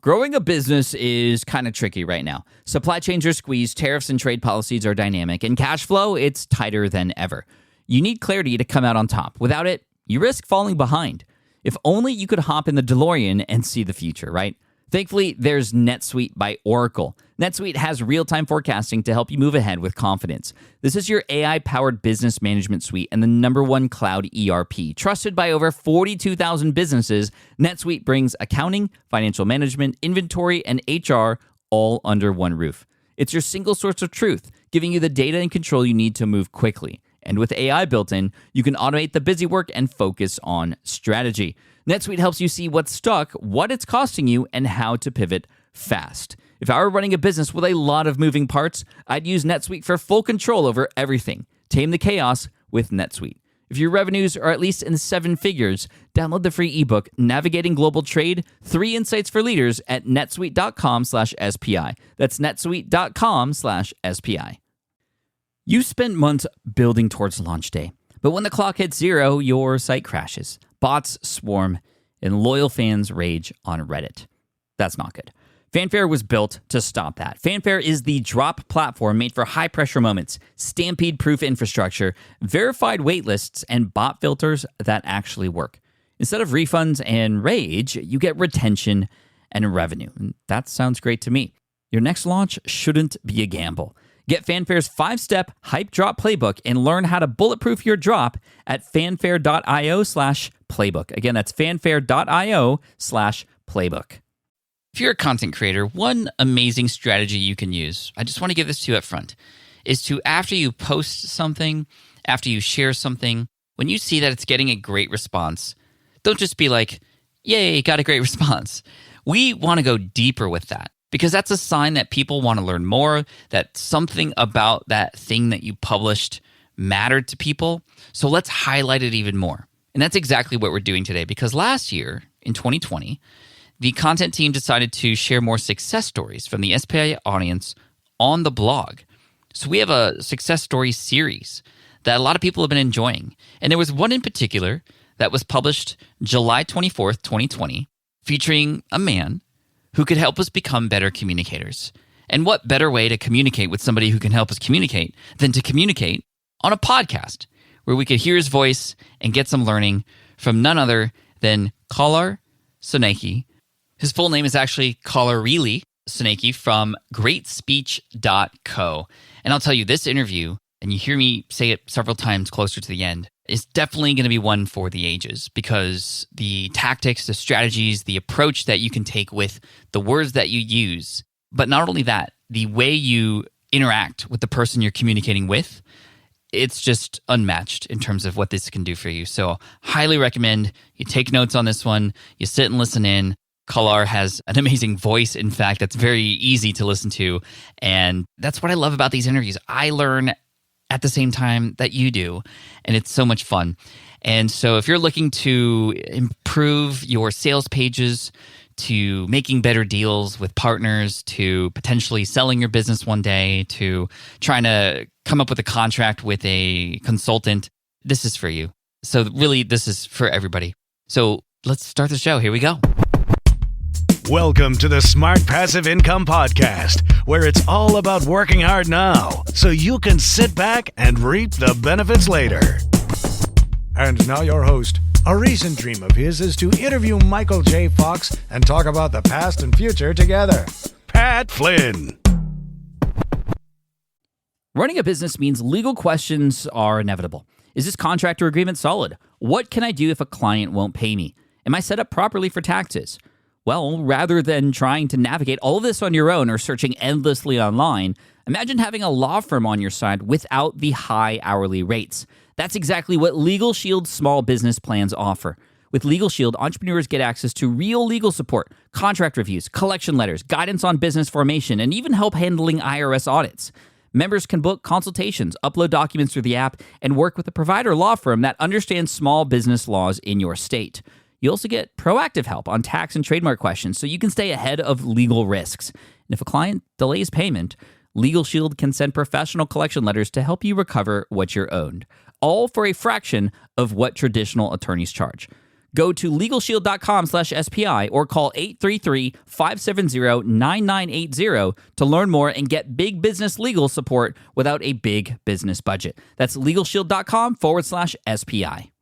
Growing a business is kind of tricky right now. Supply chains are squeezed, tariffs and trade policies are dynamic, and cash flow, it's tighter than ever. You need clarity to come out on top. Without it, you risk falling behind. If only you could hop in the DeLorean and see the future, right? Thankfully, there's NetSuite by Oracle. NetSuite has real-time forecasting to help you move ahead with confidence. This is your AI-powered business management suite and the #1 cloud ERP. Trusted by over 42,000 businesses, NetSuite brings accounting, financial management, inventory, and HR all under one roof. It's your single source of truth, giving you the data and control you need to move quickly. And with AI built in, you can automate the busy work and focus on strategy. NetSuite helps you see what's stuck, what it's costing you, and how to pivot fast. If I were running a business with a lot of moving parts, I'd use NetSuite for full control over everything. Tame the chaos with NetSuite. If your revenues are at least in 7 figures, download the free ebook, Navigating Global Trade, 3 Insights for Leaders at netsuite.com/SPI. That's netsuite.com/SPI. You spent months building towards launch day, but when the clock hits 0, your site crashes. Bots swarm, and loyal fans rage on Reddit. That's not good. Fanfare was built to stop that. Fanfare is the drop platform made for high-pressure moments, stampede-proof infrastructure, verified waitlists, and bot filters that actually work. Instead of refunds and rage, you get retention and revenue. And that sounds great to me. Your next launch shouldn't be a gamble. Get Fanfare's 5-step hype drop playbook and learn how to bulletproof your drop at fanfare.io/playbook. Again, that's fanfare.io/playbook. If you're a content creator, one amazing strategy you can use, I just want to give this to you up front, is to, after you post something, after you share something, when you see that it's getting a great response, don't just be like, yay, got a great response. We want to go deeper with that, because that's a sign that people want to learn more, that something about that thing that you published mattered to people. So let's highlight it even more. And that's exactly what we're doing today, because last year, in 2020, the content team decided to share more success stories from the SPI audience on the blog. So we have a success story series that a lot of people have been enjoying. And there was one in particular that was published July 24th, 2020, featuring a man who could help us become better communicators. And what better way to communicate with somebody who can help us communicate than to communicate on a podcast where we could hear his voice and get some learning from none other than Sonaike. His full name is actually Kolarele Sonaike from greatspeech.co. And I'll tell you, this interview, and you hear me say it several times closer to the end, is definitely going to be one for the ages, because the tactics, the strategies, the approach that you can take with the words that you use, but not only that, the way you interact with the person you're communicating with, it's just unmatched in terms of what this can do for you. So highly recommend you take notes on this one, you sit and listen in. Kolar has an amazing voice, in fact, that's very easy to listen to. And that's what I love about these interviews. I learn at the same time that you do, and it's so much fun. And so if you're looking to improve your sales pages, to making better deals with partners, to potentially selling your business one day, to trying to come up with a contract with a consultant, this is for you. So really, this is for everybody. So let's start the show. Here we go. Welcome to the Smart Passive Income Podcast, where it's all about working hard now so you can sit back and reap the benefits later. And now your host. A recent dream of his is to interview Michael J. Fox and talk about the past and future together. Pat Flynn. Running a business means legal questions are inevitable. Is this contract or agreement solid? What can I do if a client won't pay me? Am I set up properly for taxes? Well, rather than trying to navigate all of this on your own or searching endlessly online, imagine having a law firm on your side without the high hourly rates. That's exactly what Legal Shield's small business plans offer. With Legal Shield, entrepreneurs get access to real legal support, contract reviews, collection letters, guidance on business formation, and even help handling IRS audits. Members can book consultations, upload documents through the app, and work with a provider law firm that understands small business laws in your state. You also get proactive help on tax and trademark questions so you can stay ahead of legal risks. And if a client delays payment, Legal Shield can send professional collection letters to help you recover what you're owed, all for a fraction of what traditional attorneys charge. Go to LegalShield.com/SPI or call 833-570-9980 to learn more and get big business legal support without a big business budget. That's LegalShield.com/SPI.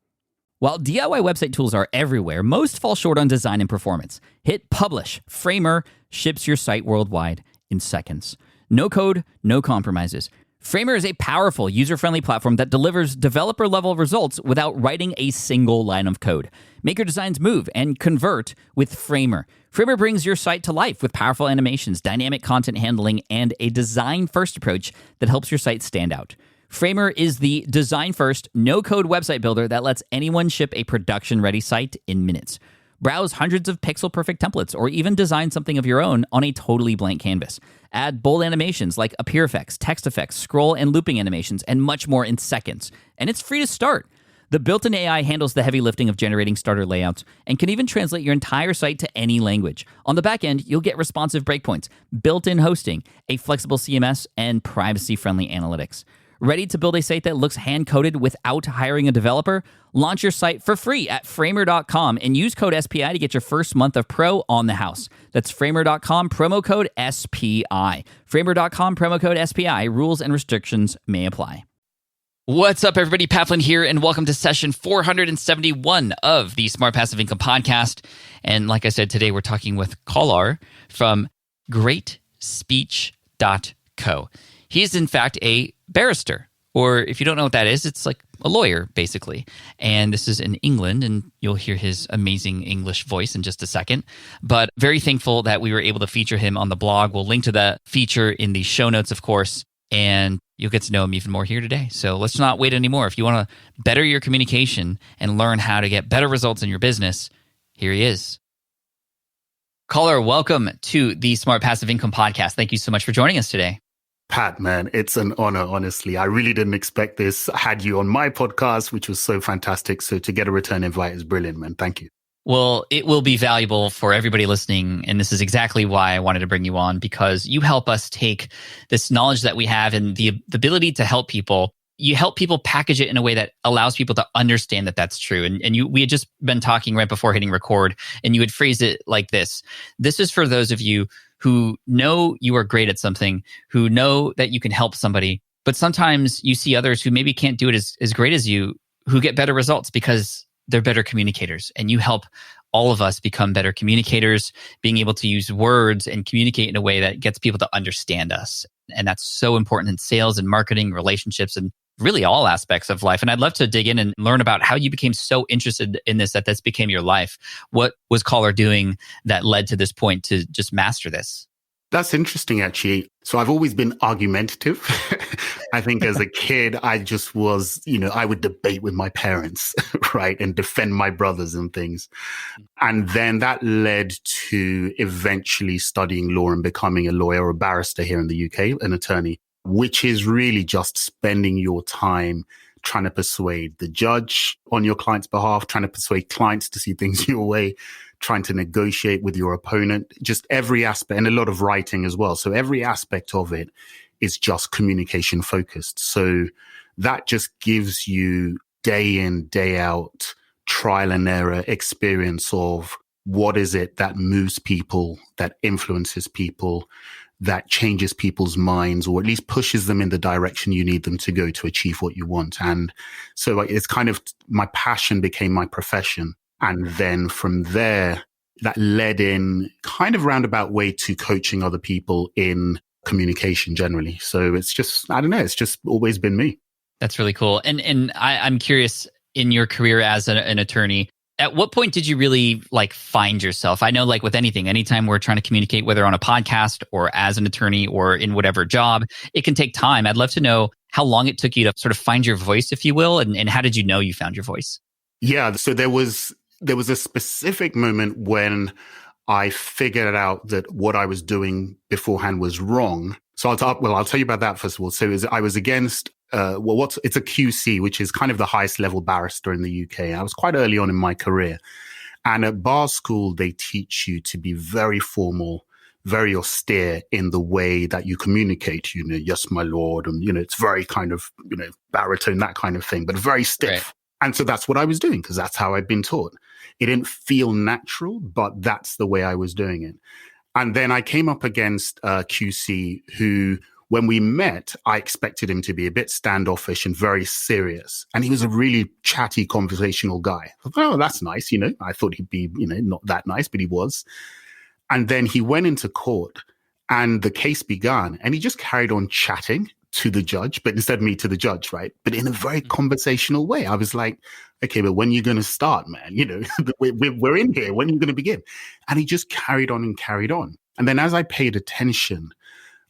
While DIY website tools are everywhere, most fall short on design and performance. Hit publish. Framer ships your site worldwide in seconds. No code, no compromises. Framer is a powerful, user-friendly platform that delivers developer-level results without writing a single line of code. Make your designs move and convert with Framer. Framer brings your site to life with powerful animations, dynamic content handling, and a design-first approach that helps your site stand out. Framer is the design-first, no-code website builder that lets anyone ship a production-ready site in minutes. Browse hundreds of pixel-perfect templates or even design something of your own on a totally blank canvas. Add bold animations like appear effects, text effects, scroll and looping animations, and much more in seconds. And it's free to start. The built-in AI handles the heavy lifting of generating starter layouts and can even translate your entire site to any language. On the back end, you'll get responsive breakpoints, built-in hosting, a flexible CMS, and privacy-friendly analytics. Ready to build a site that looks hand-coded without hiring a developer? Launch your site for free at Framer.com and use code SPI to get your first month of Pro on the house. That's Framer.com, promo code SPI. Framer.com, promo code SPI. Rules and restrictions may apply. What's up, everybody? Pat Flynn here, and welcome to session 471 of the Smart Passive Income Podcast. And like I said, today we're talking with Kolarele from GreatSpeech.co. He's, in fact, a barrister, or if you don't know what that is, it's like a lawyer, basically. And this is in England, and you'll hear his amazing English voice in just a second. But very thankful that we were able to feature him on the blog. We'll link to that feature in the show notes, of course, and you'll get to know him even more here today. So let's not wait anymore. If you want to better your communication and learn how to get better results in your business, here he is. Kolarele, welcome to the Smart Passive Income Podcast. Thank you so much for joining us today. Pat, man, it's an honor, honestly. I really didn't expect this. I had you on my podcast, which was so fantastic. So to get a return invite is brilliant, man. Thank you. Well, it will be valuable for everybody listening. And this is exactly why I wanted to bring you on, because you help us take this knowledge that we have and the ability to help people. You help people package it in a way that allows people to understand that that's true. We had just been talking right before hitting record, and you had phrased it like this. This is for those of you who know you are great at something, who know that you can help somebody, but sometimes you see others who maybe can't do it as great as you, who get better results because they're better communicators. And you help all of us become better communicators, being able to use words and communicate in a way that gets people to understand us. And that's so important in sales and marketing, relationships, and really all aspects of life. And I'd love to dig in and learn about how you became so interested in this, that this became your life. What was Kolarele doing that led to this point to just master this? That's interesting, actually. So I've always been argumentative. I think as a kid, I just was, I would debate with my parents, right? And defend my brothers and things. And then that led to eventually studying law and becoming a lawyer or a barrister here in the UK, an attorney, which is really just spending your time trying to persuade the judge on your client's behalf, trying to persuade clients to see things your way, trying to negotiate with your opponent, just every aspect, and a lot of writing as well. So every aspect of it is just communication focused. So that just gives you day in, day out, trial and error experience of what is it that moves people, that influences people, that changes people's minds, or at least pushes them in the direction you need them to go to achieve what you want. And so it's kind of my passion became my profession. And then from there, that led in kind of roundabout way to coaching other people in communication generally. So it's just, I don't know, it's just always been me. That's really cool. And I'm curious, in your career as an attorney, at what point did you really find yourself? I know with anything, anytime we're trying to communicate, whether on a podcast or as an attorney or in whatever job, it can take time. I'd love to know how long it took you to sort of find your voice, if you will, and how did you know you found your voice? Yeah, so there was a specific moment when I figured out that what I was doing beforehand was wrong. So I'll tell you about that first of all. So I was against it's a QC, which is kind of the highest level barrister in the UK. I was quite early on in my career. And at bar school, they teach you to be very formal, very austere in the way that you communicate, yes, my lord. And, it's very kind of, baritone, that kind of thing, but very stiff. Right. And so that's what I was doing because that's how I'd been taught. It didn't feel natural, but that's the way I was doing it. And then I came up against QC, who, when we met, I expected him to be a bit standoffish and very serious. And he was a really chatty, conversational guy. I thought, oh, that's nice. I thought he'd be, not that nice, but he was. And then he went into court and the case began, and he just carried on chatting to the judge, but instead of me to the judge, right? But in a very conversational way. I was like, okay, but when are you going to start, man? We're in here. When are you going to begin? And he just carried on and carried on. And then as I paid attention,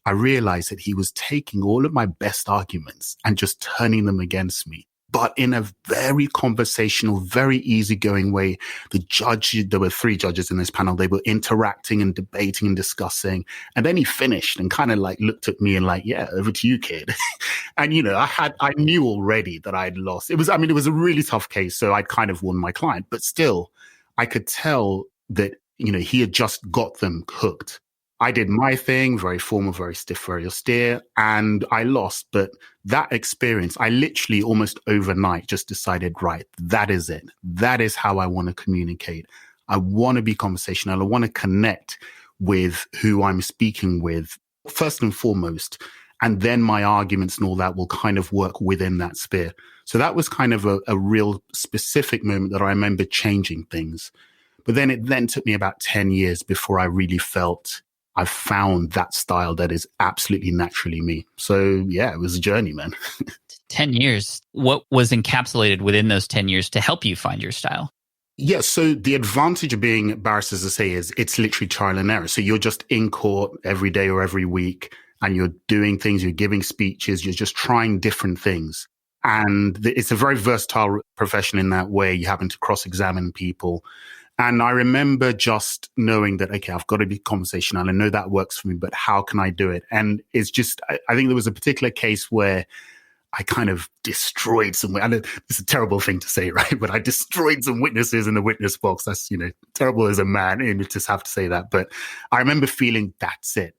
I realized that he was taking all of my best arguments and just turning them against me, but in a very conversational, very easygoing way. There were 3 judges in this panel. They were interacting and debating and discussing. And then he finished and kind of like looked at me and like, yeah, over to you, kid. And, I knew already that I'd lost. It was a really tough case. So I'd kind of won my client, but still I could tell that, he had just got them hooked. I did my thing, very formal, very stiff, very austere, and I lost. But that experience, I literally almost overnight just decided, right, that is it. That is how I want to communicate. I want to be conversational. I want to connect with who I'm speaking with, first and foremost. And then my arguments and all that will kind of work within that sphere. So that was kind of a real specific moment that I remember changing things. But then it took me about 10 years before I really felt I found that style that is absolutely naturally me. So yeah, it was a journey, man. 10 years. What was encapsulated within those 10 years to help you find your style? Yeah, so the advantage of being a barrister, as I say, is it's literally trial and error. So you're just in court every day or every week, and you're doing things, you're giving speeches, you're just trying different things. And it's a very versatile profession in that way. You're having to cross-examine people. And I remember just knowing that, okay, I've got to be conversational. I know that works for me, but how can I do it? And it's just, I think there was a particular case where I kind of destroyed some, it's a terrible thing to say, right? But I destroyed some witnesses in the witness box. That's, terrible as a man, and you just have to say that. But I remember feeling that's it.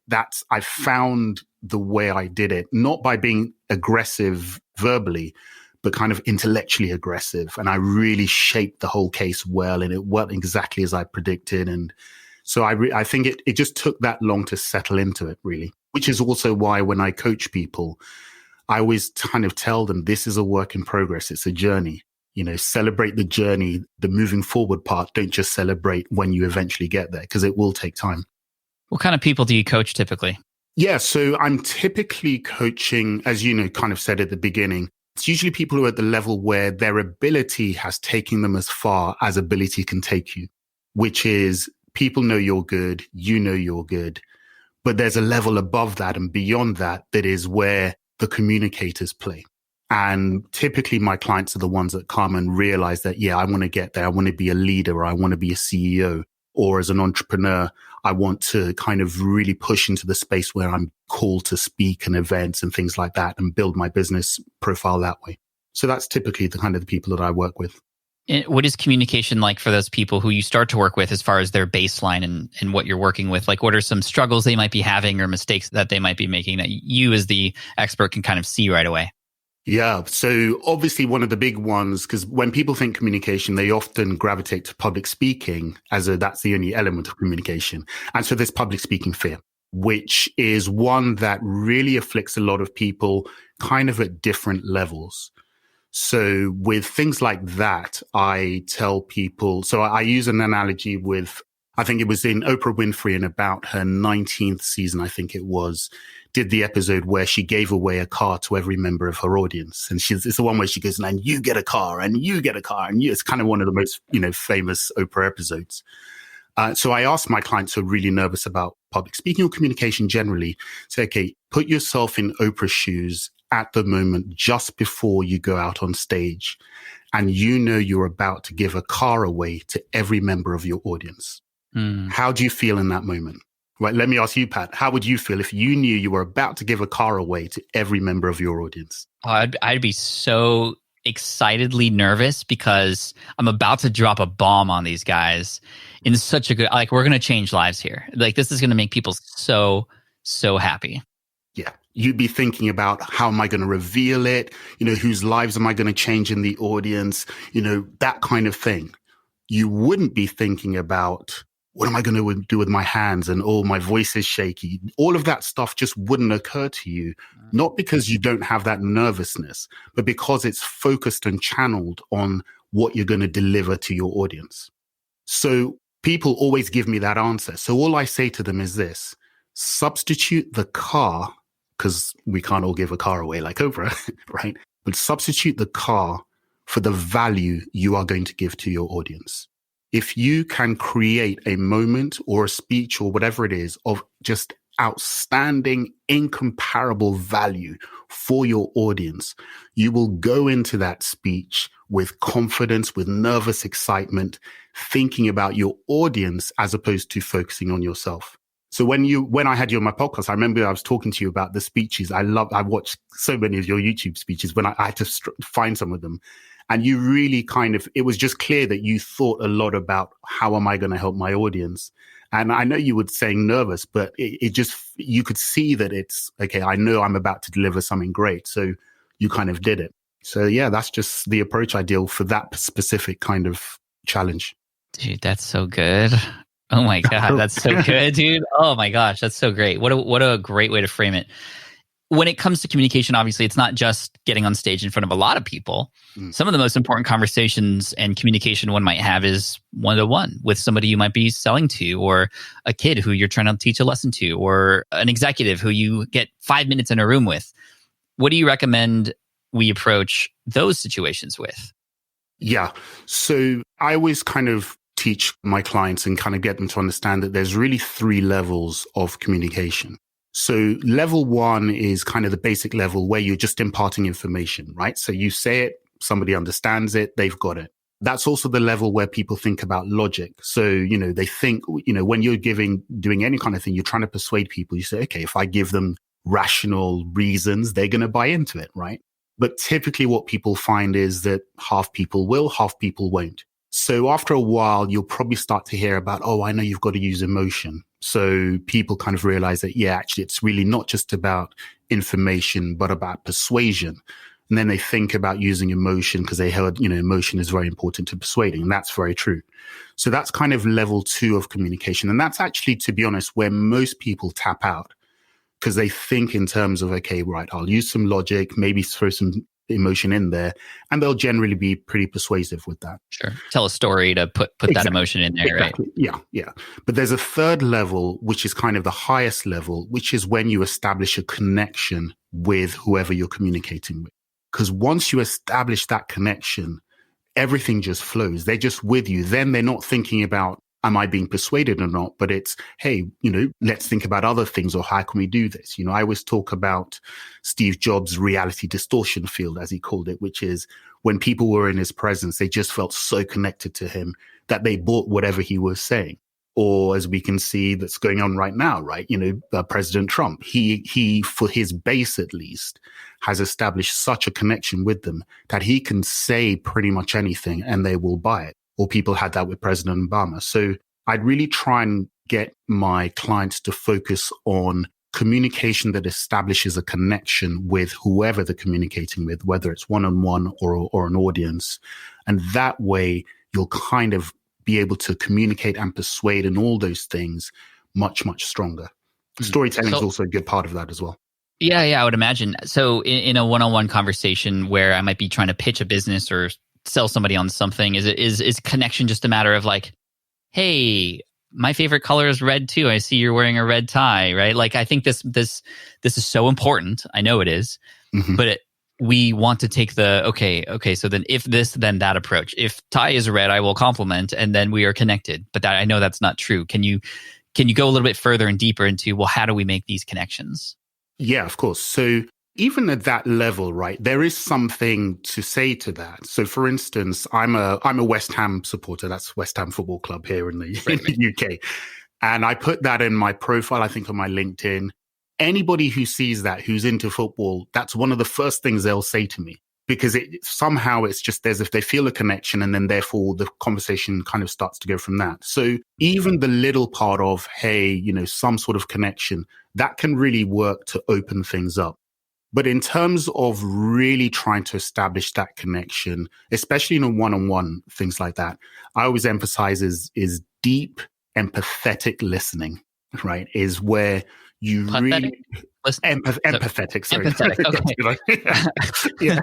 I found the way I did it, not by being aggressive verbally, but kind of intellectually aggressive. And I really shaped the whole case well, and it went exactly as I predicted. And so I think it just took that long to settle into it, really, which is also why when I coach people, I always kind of tell them this is a work in progress. It's a journey. Celebrate the journey, the moving forward part. Don't just celebrate when you eventually get there, because it will take time. What kind of people do you coach typically? Yeah, so I'm typically coaching, as kind of said at the beginning, it's usually people who are at the level where their ability has taken them as far as ability can take you, which is people know you're good, you're good, but there's a level above that and beyond that is where the communicators play. And typically my clients are the ones that come and realize that, yeah, I want to get there. I want to be a leader, or I want to be a CEO, or as an entrepreneur, I want to kind of really push into the space where I'm called to speak and events and things like that, and build my business profile that way. So that's typically the kind of the people that I work with. And what is communication like for those people who you start to work with as far as their baseline and what you're working with? Like, what are some struggles they might be having or mistakes that they might be making that you as the expert can kind of see right away? Yeah. So obviously one of the big ones, because when people think communication, they often gravitate to public speaking as that's the only element of communication. And so there's public speaking fear, which is one that really afflicts a lot of people kind of at different levels. So with things like that, I tell people, so I use an analogy with, I think it was in Oprah Winfrey in about her 19th season, I think it was, did the episode where she gave away a car to every member of her audience. And it's the one where she goes, and you get a car, and you get a car. And it's kind of one of the most, famous Oprah episodes. So I asked my clients who are really nervous about public speaking or communication generally, say, okay, put yourself in Oprah's shoes at the moment just before you go out on stage, and you're about to give a car away to every member of your audience. How do you feel in that moment? Right. Let me ask you, Pat, how would you feel if you knew you were about to give a car away to every member of your audience? I'd be so excitedly nervous because I'm about to drop a bomb on these guys in such a good, we're going to change lives here. Like, this is going to make people so happy. Yeah. You'd be thinking about, how am I going to reveal it? Whose lives am I going to change in the audience? That kind of thing. you wouldn't be thinking about, what am I going to do with my hands? And, oh, my voice is shaky. All of that stuff just wouldn't occur to you, not because you don't have that nervousness, but because it's focused and channeled on what you're going to deliver to your audience. So people always give me that answer. So all I say to them is this: substitute the car, because we can't all give a car away like Oprah, right? But substitute the car for the value you are going to give to your audience. If you can create a moment or a speech or whatever it is of just outstanding, incomparable value for your audience, you will go into that speech with confidence, with nervous excitement, thinking about your audience as opposed to focusing on yourself. So when I had you on my podcast, I remember I was talking to you about the speeches. I watched so many of your YouTube speeches when I had to find some of them. And you really it was just clear that you thought a lot about, how am I going to help my audience? And I know you were saying nervous, but it just, you could see that it's, okay, I know I'm about to deliver something great. So you kind of did it. So yeah, that's just the approach I deal for that specific kind of challenge. Dude, that's so good. Oh my God, that's so good, dude. Oh my gosh, that's so great. What a great way to frame it. When it comes to communication, obviously, it's not just getting on stage in front of a lot of people. Some of the most important conversations and communication one might have is one-to-one with somebody you might be selling to, or a kid who you're trying to teach a lesson to, or an executive who you get 5 minutes in a room with. What do you recommend we approach those situations with? Yeah. So I always kind of teach my clients and kind of get them to understand that there's really 3 levels of communication. So level 1 is kind of the basic level where you're just imparting information, right? So you say it, somebody understands it, they've got it. That's also the level where people think about logic. So, they think, when you're doing any kind of thing, you're trying to persuade people. You say, okay, if I give them rational reasons, they're going to buy into it, right? But typically what people find is that half people will, half people won't. So after a while, you'll probably start to hear about, oh, I know you've got to use emotion. So people kind of realize that, yeah, actually, it's really not just about information, but about persuasion. And then they think about using emotion because they heard, emotion is very important to persuading. And that's very true. So that's kind of level 2 of communication. And that's actually, to be honest, where most people tap out, because they think in terms of, okay, right, I'll use some logic, maybe throw some emotion in there, and they'll generally be pretty persuasive with that. Sure. Tell a story to put exactly. that emotion in there, exactly. Right? Yeah. But there's a third level, which is kind of the highest level, which is when you establish a connection with whoever you're communicating with. Because once you establish that connection, everything just flows. They're just with you. Then they're not thinking about, am I being persuaded or not? But it's, hey, let's think about other things, or how can we do this? I always talk about Steve Jobs' reality distortion field, as he called it, which is when people were in his presence, they just felt so connected to him that they bought whatever he was saying. Or as we can see that's going on right now, right? President Trump, he, for his base at least, has established such a connection with them that he can say pretty much anything and they will buy it. Or people had that with President Obama. So I'd really try and get my clients to focus on communication that establishes a connection with whoever they're communicating with, whether it's one-on-one or an audience. And that way you'll kind of be able to communicate and persuade and all those things much, much stronger. Storytelling is also a good part of that as well. Yeah, I would imagine. So in a one-on-one conversation where I might be trying to pitch a business or sell somebody on something, is connection just a matter of like, hey, my favorite color is red too. I see you're wearing a red tie, right? Like, I think this is so important. I know it is, but we want to take the, okay. So then if this, then that approach. If tie is red, I will compliment, and then we are connected. But I know that's not true. Can you go a little bit further and deeper into, well, how do we make these connections? Yeah, of course. So even at that level, right, there is something to say to that. So for instance, I'm a West Ham supporter. That's West Ham Football Club here in the UK. And I put that in my profile, I think on my LinkedIn. Anybody who sees that, who's into football, that's one of the first things they'll say to me, because somehow it's just as if they feel a connection, and then therefore the conversation kind of starts to go from that. So even the little part of, hey, some sort of connection, that can really work to open things up. But in terms of really trying to establish that connection, especially in a one-on-one, things like that, I always emphasize is deep, empathetic listening, right? Is where you Pathetic? really Empathetic. empathetic. Sorry, Okay. yeah,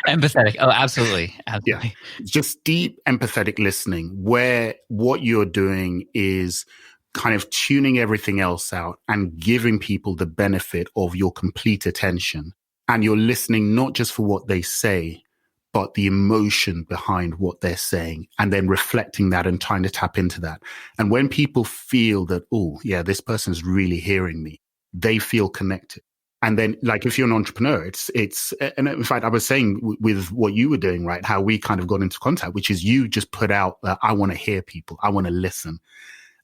Empathetic. Oh, absolutely. yeah. Absolutely. Just deep, empathetic listening, where what you're doing is kind of tuning everything else out and giving people the benefit of your complete attention. And you're listening not just for what they say, but the emotion behind what they're saying, and then reflecting that and trying to tap into that. And when people feel that, oh, yeah, this person's really hearing me, they feel connected. And then, like, if you're an entrepreneur, and in fact, I was saying with what you were doing, right, how we kind of got into contact, which is you just put out that I want to hear people, I want to listen.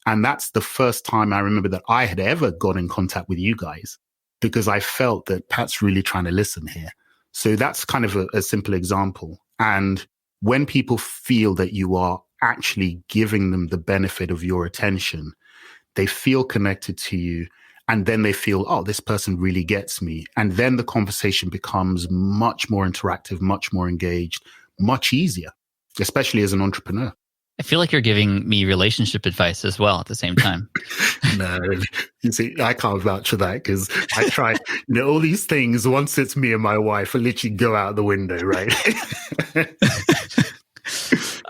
And that's the first time I remember that I had ever got in contact with you guys, because I felt that Pat's really trying to listen here. So that's kind of a simple example. And when people feel that you are actually giving them the benefit of your attention, they feel connected to you. And then they feel, oh, this person really gets me. And then the conversation becomes much more interactive, much more engaged, much easier, especially as an entrepreneur. I feel like you're giving me relationship advice as well at the same time. No, you see, I can't vouch for that, because I try, all these things, once it's me and my wife, I literally go out the window, right?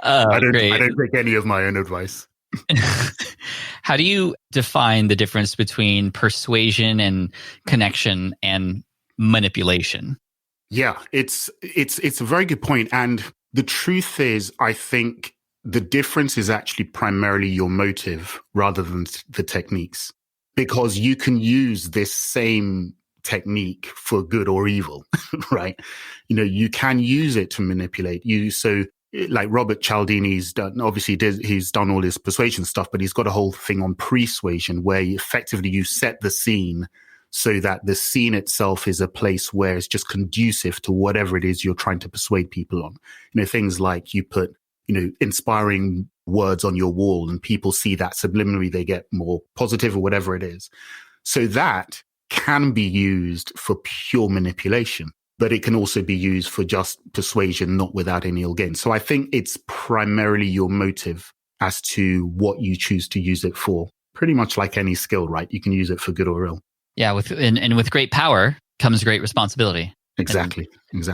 I don't take any of my own advice. How do you define the difference between persuasion and connection and manipulation? Yeah, it's a very good point. And the truth is, I think the difference is actually primarily your motive rather than the techniques, because you can use this same technique for good or evil, right? You can use it to manipulate you. So like Robert Cialdini's done, obviously he's done all his persuasion stuff, but he's got a whole thing on persuasion where effectively you set the scene so that the scene itself is a place where it's just conducive to whatever it is you're trying to persuade people on. Things like you put inspiring words on your wall and people see that subliminally, they get more positive or whatever it is. So that can be used for pure manipulation, but it can also be used for just persuasion, not without any ill gain. So I think it's primarily your motive as to what you choose to use it for. Pretty much like any skill, right? You can use it for good or ill. Yeah, with great power comes great responsibility. Exactly.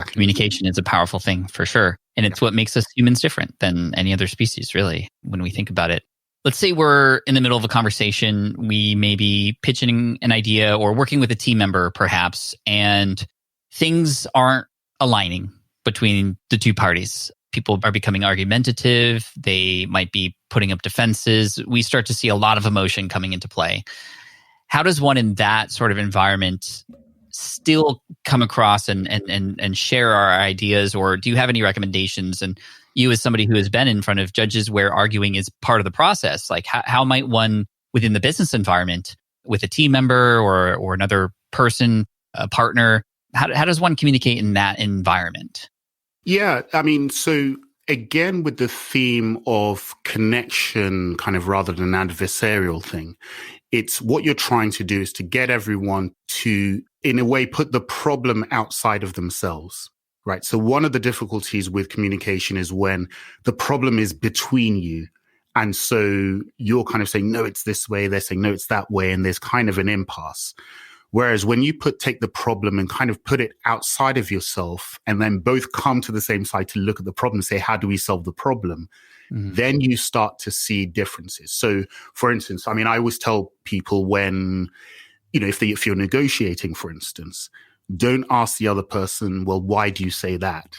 Communication is a powerful thing for sure. And it's what makes us humans different than any other species, really, when we think about it. Let's say we're in the middle of a conversation. We may be pitching an idea or working with a team member, perhaps, and things aren't aligning between the two parties. People are becoming argumentative. They might be putting up defenses. We start to see a lot of emotion coming into play. How does one in that sort of environment still come across and share our ideas? Or do you have any recommendations? And you, as somebody who has been in front of judges where arguing is part of the process, like how might one within the business environment with a team member or another person, a partner, how does one communicate in that environment? Yeah, I mean, so again, with the theme of connection, kind of rather than an adversarial thing, it's what you're trying to do is to get everyone to, in a way, put the problem outside of themselves, right? So one of the difficulties with communication is when the problem is between you. And so you're kind of saying, no, it's this way. They're saying, no, it's that way. And there's kind of an impasse. Whereas when you take the problem and kind of put it outside of yourself and then both come to the same side to look at the problem and say, how do we solve the problem? Then you start to see differences. So for instance, I mean, I always tell people when, if you're negotiating, for instance, don't ask the other person, well, why do you say that?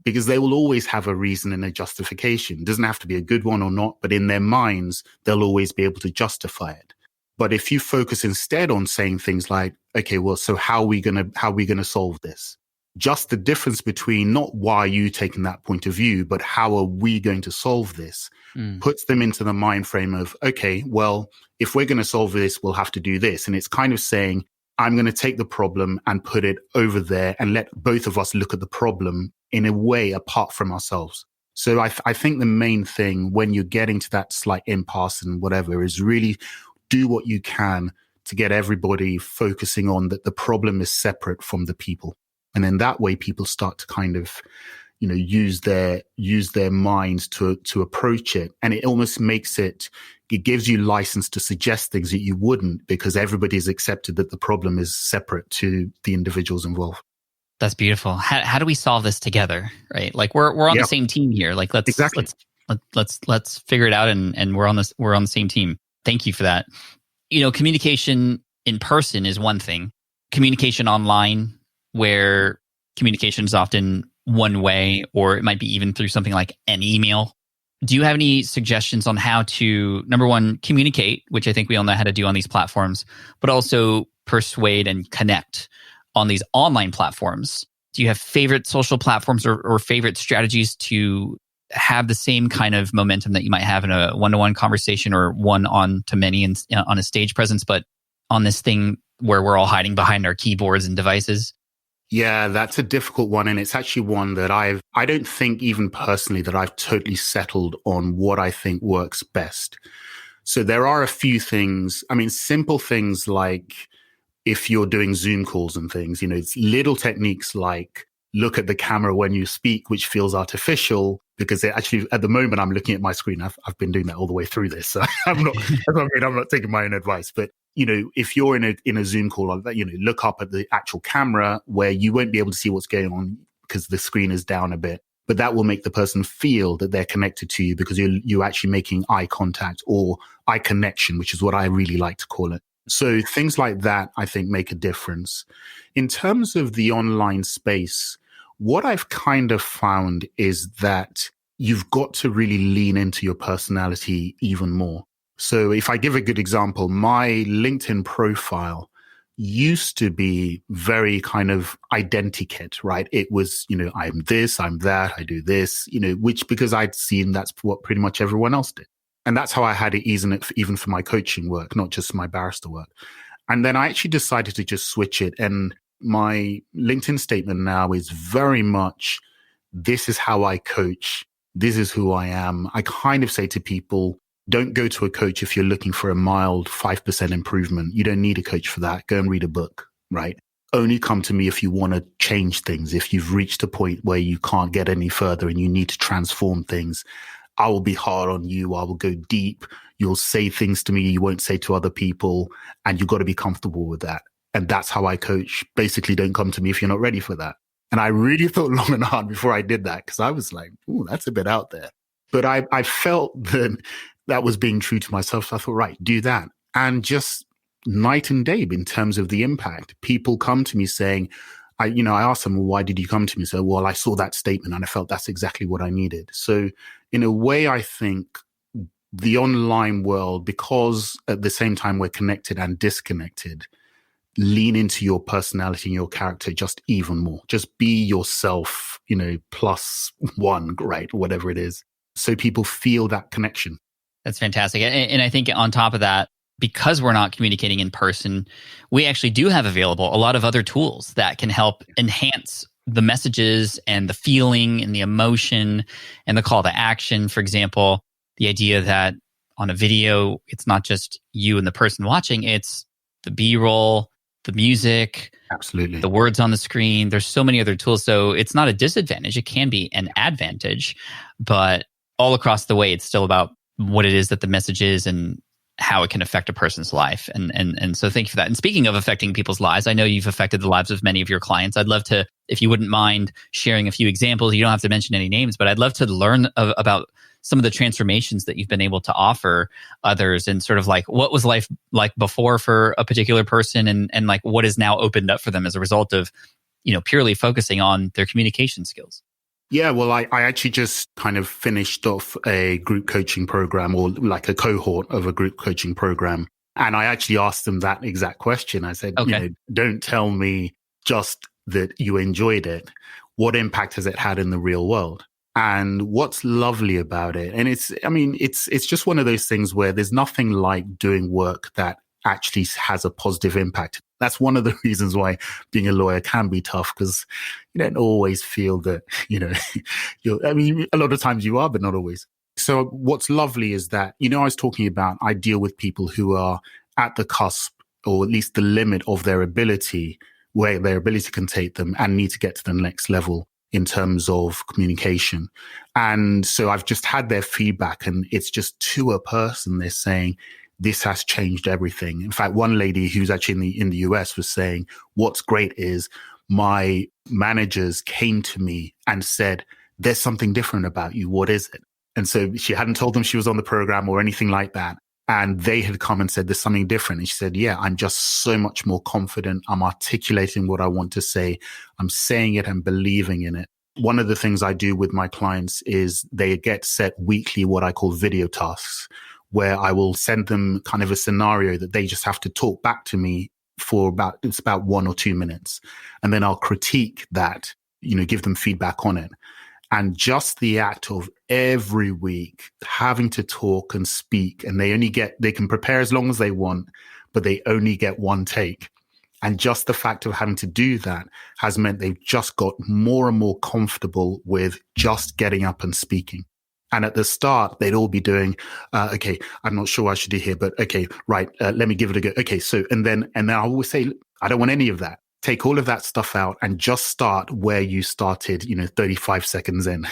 Because they will always have a reason and a justification. It doesn't have to be a good one or not, but in their minds, they'll always be able to justify it. But if you focus instead on saying things like, okay, well, so how are we going to solve this? Just the difference between not why are you taking that point of view, but how are we going to solve this puts them into the mind frame of, okay, well, if we're going to solve this, we'll have to do this. And it's kind of saying, I'm going to take the problem and put it over there and let both of us look at the problem in a way apart from ourselves. So I think the main thing when you're getting to that slight impasse and whatever is really do what you can to get everybody focusing on that the problem is separate from the people. And then that way people start to kind of, use their minds to approach it. And it almost makes it gives you license to suggest things that you wouldn't, because everybody has accepted that the problem is separate to the individuals involved. That's beautiful. How do we solve this together? Right? Like we're on the same team here. Like let's figure it out, and we're on the same team. Thank you for that. Communication in person is one thing. Communication online, where communication is often one way, or it might be even through something like an email. Do you have any suggestions on how to, number one, communicate, which I think we all know how to do on these platforms, but also persuade and connect on these online platforms? Do you have favorite social platforms or favorite strategies to have the same kind of momentum that you might have in a one-to-one conversation or one-on-to-many on a stage presence, but on this thing where we're all hiding behind our keyboards and devices? Yeah, that's a difficult one. And it's actually one that I don't think even personally that I've totally settled on what I think works best. So there are a few things, simple things like if you're doing Zoom calls and things, it's little techniques like look at the camera when you speak, which feels artificial, because it actually, at the moment, I'm looking at my screen. I've been doing that all the way through this. So I'm not taking my own advice, but if you're in a Zoom call, look up at the actual camera where you won't be able to see what's going on because the screen is down a bit. But that will make the person feel that they're connected to you because you're actually making eye contact or eye connection, which is what I really like to call it. So things like that, I think, make a difference. In terms of the online space, what I've kind of found is that you've got to really lean into your personality even more. So if I give a good example, my LinkedIn profile used to be very kind of identikit, right? It was, I'm this, I'm that, I do this, which because I'd seen that's what pretty much everyone else did. And that's how I had it even for my coaching work, not just my barrister work. And then I actually decided to just switch it. And my LinkedIn statement now is very much, this is how I coach. This is who I am. I kind of say to people, don't go to a coach if you're looking for a mild 5% improvement. You don't need a coach for that. Go and read a book, right? Only come to me if you want to change things. If you've reached a point where you can't get any further and you need to transform things, I will be hard on you. I will go deep. You'll say things to me you won't say to other people, and you've got to be comfortable with that. And that's how I coach. Basically, don't come to me if you're not ready for that. And I really thought long and hard before I did that, because I was like, ooh, that's a bit out there. But I felt that was being true to myself. So I thought, right, do that. And just night and day in terms of the impact. People come to me saying, I asked them, well, why did you come to me? So, well, I saw that statement and I felt that's exactly what I needed. So in a way, I think the online world, because at the same time we're connected and disconnected, lean into your personality and your character just even more. Just be yourself, plus one, right? Whatever it is. So people feel that connection. That's fantastic. And I think on top of that, because we're not communicating in person, we actually do have available a lot of other tools that can help enhance the messages and the feeling and the emotion and the call to action. For example, the idea that on a video, it's not just you and the person watching, it's the B-roll, the music, absolutely, the words on the screen. There's so many other tools. So it's not a disadvantage. It can be an advantage, but all across the way, it's still about what it is that the message is and how it can affect a person's life. And so thank you for that. And speaking of affecting people's lives, I know you've affected the lives of many of your clients. I'd love to, if you wouldn't mind sharing a few examples, you don't have to mention any names, but I'd love to learn about some of the transformations that you've been able to offer others, and sort of like what was life like before for a particular person, and like what is now opened up for them as a result of, purely focusing on their communication skills. Yeah, well, I actually just kind of finished off a group coaching program, or like a cohort of a group coaching program. And I actually asked them that exact question. I said, okay, don't tell me just that you enjoyed it. What impact has it had in the real world? And what's lovely about it, and it's just one of those things where there's nothing like doing work that actually has a positive impact. That's one of the reasons why being a lawyer can be tough, because you don't always feel that, a lot of times you are, but not always. So what's lovely is that, I was talking about, I deal with people who are at the cusp or at least the limit of their ability, where their ability can take them, and need to get to the next level in terms of communication. And so I've just had their feedback, and it's just to a person, they're saying, this has changed everything. In fact, one lady who's actually in the US was saying, what's great is my managers came to me and said, there's something different about you. What is it? And so she hadn't told them she was on the program or anything like that. And they had come and said, there's something different. And she said, yeah, I'm just so much more confident. I'm articulating what I want to say. I'm saying it and believing in it. One of the things I do with my clients is they get set weekly what I call video tasks, where I will send them kind of a scenario that they just have to talk back to me for about 1 or 2 minutes. And then I'll critique that, give them feedback on it. And just the act of every week having to talk and speak, and they can prepare as long as they want, but they only get one take. And just the fact of having to do that has meant they've just got more and more comfortable with just getting up and speaking. And at the start, they'd all be doing, okay, I'm not sure what I should do here, but okay, right, let me give it a go. Okay, so, and then I always say, I don't want any of that. Take all of that stuff out and just start where you started, 35 seconds in,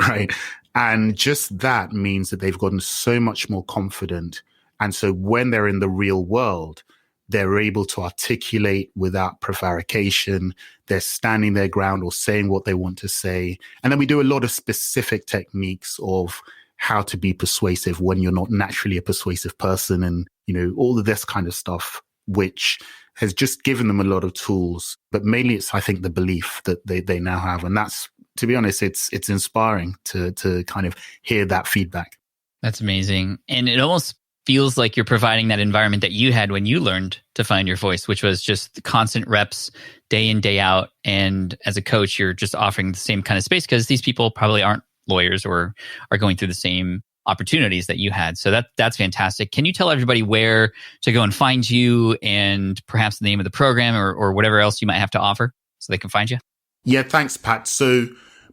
right? And just that means that they've gotten so much more confident. And so when they're in the real world, they're able to articulate without prevarication. They're standing their ground or saying what they want to say. And then we do a lot of specific techniques of how to be persuasive when you're not naturally a persuasive person, and, all of this kind of stuff, which has just given them a lot of tools. But mainly it's, I think, the belief that they now have. And that's, to be honest, it's inspiring to kind of hear that feedback. That's amazing. And it almost feels like you're providing that environment that you had when you learned to find your voice, which was just constant reps day in, day out. And as a coach, you're just offering the same kind of space because these people probably aren't lawyers or are going through the same opportunities that you had. So that's fantastic. Can you tell everybody where to go and find you, and perhaps the name of the program or whatever else you might have to offer so they can find you? Yeah, thanks, Pat. So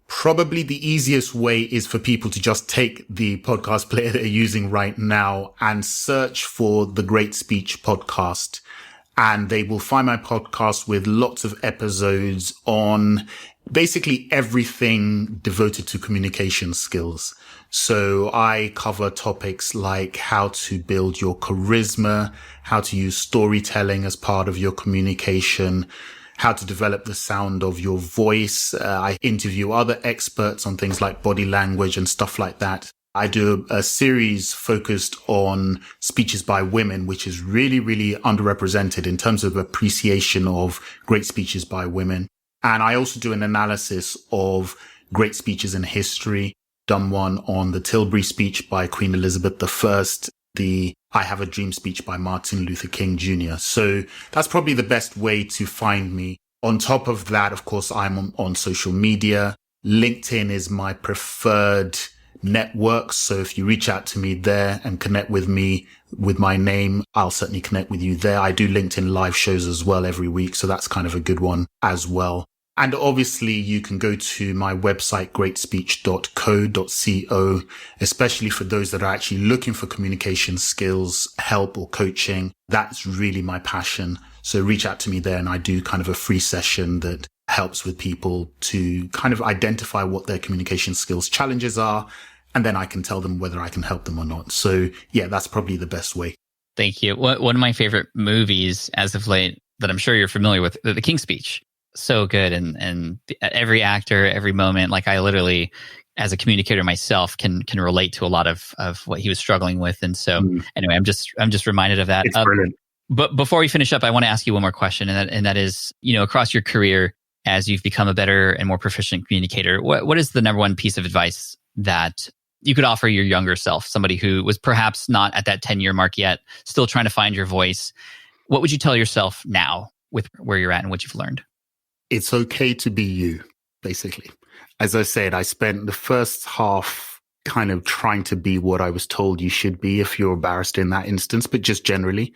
probably the easiest way is for people to just take the podcast player they're using right now and search for the Great Speech Podcast. And they will find my podcast with lots of episodes on basically everything devoted to communication skills. So I cover topics like how to build your charisma, how to use storytelling as part of your communication, how to develop the sound of your voice. I interview other experts on things like body language and stuff like that. I do a series focused on speeches by women, which is really, really underrepresented in terms of appreciation of great speeches by women. And I also do an analysis of great speeches in history, done one on the Tilbury speech by Queen Elizabeth I, the I Have a Dream speech by Martin Luther King Jr. So that's probably the best way to find me. On top of that, of course, I'm on social media. LinkedIn is my preferred network. So if you reach out to me there and connect with me with my name, I'll certainly connect with you there. I do LinkedIn live shows as well every week. So that's kind of a good one as well. And obviously you can go to my website, greatspeech.co.co, especially for those that are actually looking for communication skills, help or coaching. That's really my passion. So reach out to me there, and I do kind of a free session that helps with people to kind of identify what their communication skills challenges are. And then I can tell them whether I can help them or not. So yeah, that's probably the best way. Thank you. One of my favorite movies as of late that I'm sure you're familiar with, The King's Speech. So good. And every actor, every moment, like I literally, as a communicator myself, can relate to a lot of what he was struggling with. And so anyway, I'm just reminded of that. It's brilliant. But before we finish up, I want to ask you one more question. And that is, across your career, as you've become a better and more proficient communicator, what is the number one piece of advice that you could offer your younger self, somebody who was perhaps not at that 10-year mark yet, still trying to find your voice? What would you tell yourself now with where you're at and what you've learned? It's okay to be you, basically. As I said, I spent the first half kind of trying to be what I was told you should be if you're a barrister in that instance, but just generally.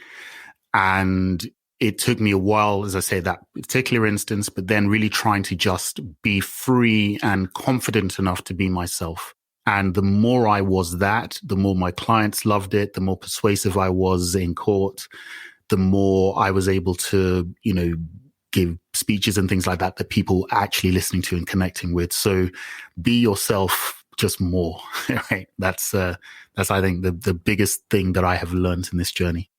And it took me a while, as I say, that particular instance, but then really trying to just be free and confident enough to be myself. And the more I was that, the more my clients loved it, the more persuasive I was in court, the more I was able to, give speeches and things like that people actually listening to and connecting with. So be yourself just more, right? That's I think the biggest thing that I have learned in this journey.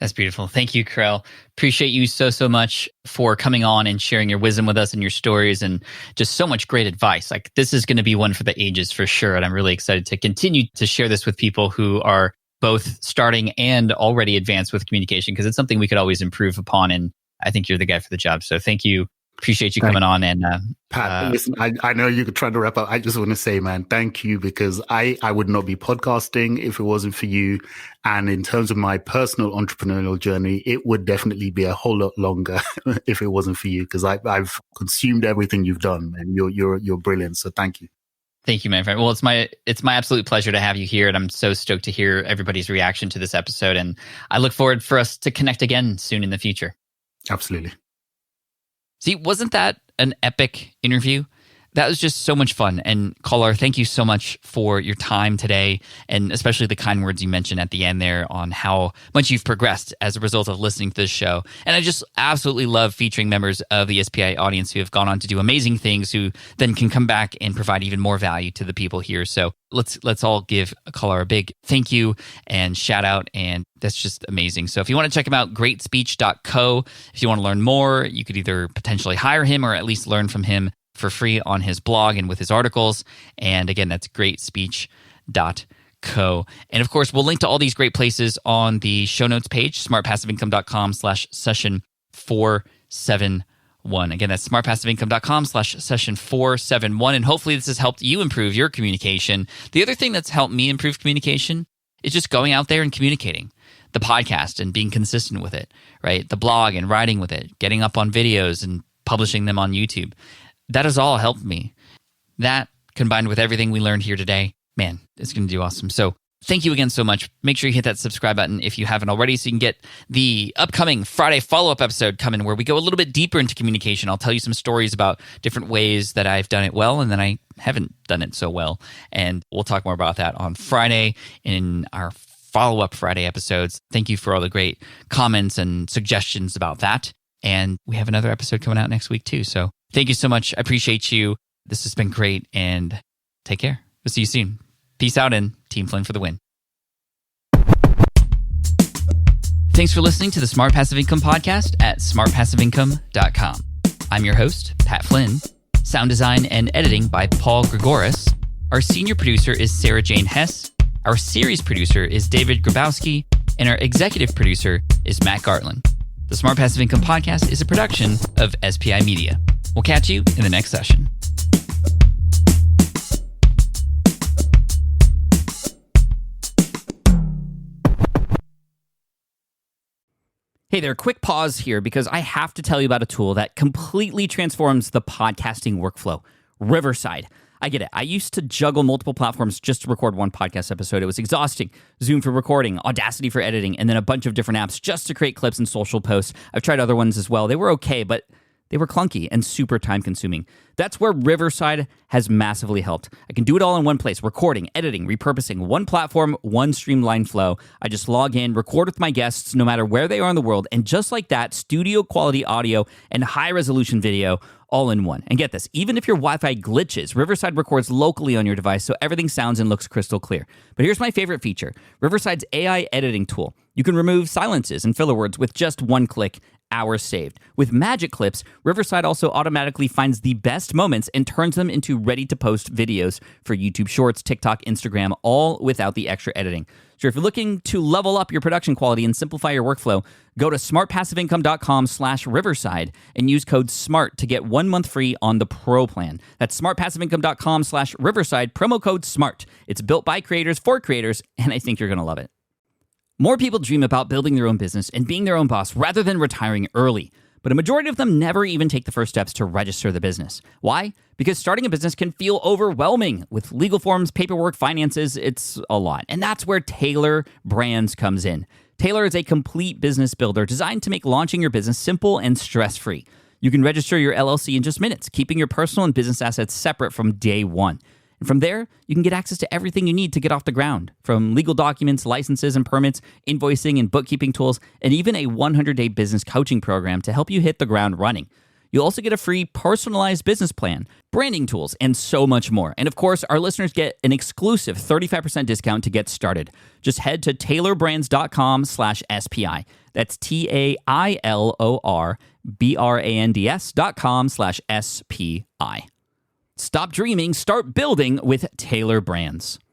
That's beautiful. Thank you, Karel. Appreciate you so much for coming on and sharing your wisdom with us and your stories and just so much great advice. Like, this is going to be one for the ages for sure. And I'm really excited to continue to share this with people who are both starting and already advanced with communication, because it's something we could always improve upon. And I think you're the guy for the job. So thank you. Appreciate you coming on. And Pat, listen, I know you're trying to wrap up. I just want to say, man, thank you, because I would not be podcasting if it wasn't for you. And in terms of my personal entrepreneurial journey, it would definitely be a whole lot longer if it wasn't for you, because I've consumed everything you've done, and you're brilliant. So thank you. Thank you, my friend. Well, it's my absolute pleasure to have you here, and I'm so stoked to hear everybody's reaction to this episode. And I look forward for us to connect again soon in the future. Absolutely. See, wasn't that an epic interview? That was just so much fun. And Kolar, thank you so much for your time today, and especially the kind words you mentioned at the end there on how much you've progressed as a result of listening to this show. And I just absolutely love featuring members of the SPI audience who have gone on to do amazing things, who then can come back and provide even more value to the people here. So let's all give Kolar a big thank you and shout out, and that's just amazing. So if you want to check him out, greatspeech.co. If you want to learn more, you could either potentially hire him or at least learn from him for free on his blog and with his articles. And again, that's greatspeech.co. And of course, we'll link to all these great places on the show notes page, smartpassiveincome.com/session471. Again, that's smartpassiveincome.com/session471. And hopefully this has helped you improve your communication. The other thing that's helped me improve communication is just going out there and communicating. The podcast and being consistent with it, right? The blog and writing with it, getting up on videos and publishing them on YouTube. That has all helped me. That, combined with everything we learned here today, man, it's going to do awesome. So thank you again so much. Make sure you hit that subscribe button if you haven't already, so you can get the upcoming Friday follow-up episode coming, where we go a little bit deeper into communication. I'll tell you some stories about different ways that I've done it well and then I haven't done it so well. And we'll talk more about that on Friday in our follow-up Friday episodes. Thank you for all the great comments and suggestions about that. And we have another episode coming out next week too. So thank you so much. I appreciate you. This has been great, and take care. We'll see you soon. Peace out, and Team Flynn for the win. Thanks for listening to the Smart Passive Income Podcast at smartpassiveincome.com. I'm your host, Pat Flynn. Sound design and editing by Paul Gregoris. Our senior producer is Sarah Jane Hess. Our series producer is David Grabowski. And our executive producer is Matt Gartland. The Smart Passive Income Podcast is a production of SPI Media. We'll catch you in the next session. Hey there, quick pause here because I have to tell you about a tool that completely transforms the podcasting workflow, Riverside. I get it. I used to juggle multiple platforms just to record one podcast episode. It was exhausting. Zoom for recording, Audacity for editing, and then a bunch of different apps just to create clips and social posts. I've tried other ones as well. They were okay, but they were clunky and super time-consuming. That's where Riverside has massively helped. I can do it all in one place: recording, editing, repurposing, one platform, one streamlined flow. I just log in, record with my guests no matter where they are in the world, and just like that, studio-quality audio and high-resolution video all in one. And get this, even if your Wi-Fi glitches, Riverside records locally on your device so everything sounds and looks crystal clear. But here's my favorite feature, Riverside's AI editing tool. You can remove silences and filler words with just one click. Hours saved. With Magic Clips, Riverside also automatically finds the best moments and turns them into ready-to-post videos for YouTube Shorts, TikTok, Instagram, all without the extra editing. So if you're looking to level up your production quality and simplify your workflow, go to smartpassiveincome.com/Riverside and use code SMART to get 1 month free on the Pro plan. That's smartpassiveincome.com/Riverside, promo code SMART. It's built by creators for creators, and I think you're going to love it. More people dream about building their own business and being their own boss rather than retiring early. But a majority of them never even take the first steps to register the business. Why? Because starting a business can feel overwhelming. With legal forms, paperwork, finances, it's a lot. And that's where Taylor Brands comes in. Taylor is a complete business builder designed to make launching your business simple and stress-free. You can register your LLC in just minutes, keeping your personal and business assets separate from day one. And from there, you can get access to everything you need to get off the ground, from legal documents, licenses and permits, invoicing and bookkeeping tools, and even a 100-day business coaching program to help you hit the ground running. You'll also get a free personalized business plan, branding tools, and so much more. And of course, our listeners get an exclusive 35% discount to get started. Just head to taylorbrands.com/SPI. That's TAILORBRANDS.com/SPI. Stop dreaming, start building with Taylor Brands.